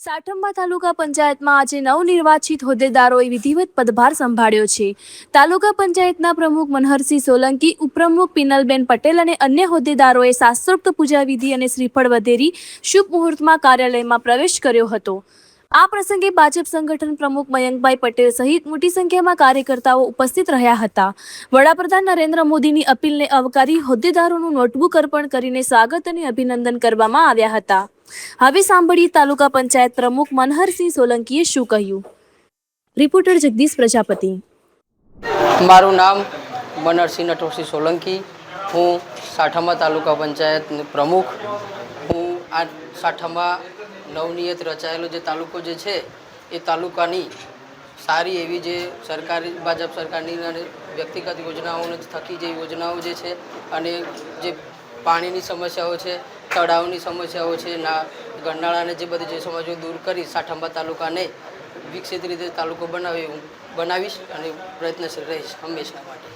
સાઠંબા તાલુકા પંચાયતમાં આજે નવનિર્વાચિત હોદ્દેદારોએ વિધિવત પદભાર સંભાળ્યો છે. તાલુકા પંચાયતના પ્રમુખ મનહરસિંહ સોલંકી, ઉપપ્રમુખ પિનલબેન પટેલ અને અન્ય હોદ્દેદારોએ શાસ્ત્રોક્ત પૂજાવિધિ અને શ્રીફળ વધેરી શુભ મુહૂર્તમાં કાર્યાલયમાં પ્રવેશ કર્યો હતો. આ પ્રસંગે ભાજપ સંગઠન પ્રમુખ મયંકભાઈ પટેલ સહિત મોટી સંખ્યામાં કાર્યકર્તાઓ ઉપસ્થિત રહ્યા હતા. વડાપ્રધાન નરેન્દ્ર મોદીની અપીલને આવકારી હોદ્દેદારોનું નોટબુક અર્પણ કરીને સ્વાગત અને અભિનંદન કરવામાં આવ્યા હતા. હવે સાંભળીએ તાલુકા પંચાયત પ્રમુખ મનહરસિંહ સોલંકીએ શું કહ્યું. રિપોર્ટર જગદીશ પ્રજાપતિ. મારું નામ મનહરસિંહ નટવરસિંહ સોલંકી. હું સાઠંબા તાલુકા પંચાયત પ્રમુખ. હું આ સાઠંબા નવનિયત રચાયેલો જે તાલુકો જે છે એ તાલુકાની સારી એવી જે સરકારી ભાજપ સરકારની અને વ્યક્તિગત યોજનાઓને થકી જે યોજનાઓ જે છે અને જે પાણીની સમસ્યાઓ છે, તળાવની સમસ્યાઓ છે, ગરનાળાને જે બધી જે સમસ્યાઓ દૂર કરી સાઠંબા તાલુકાને વિકસિત રીતે તાલુકો બનાવીશ અને પ્રયત્નશીલ રહીશ હંમેશા માટે.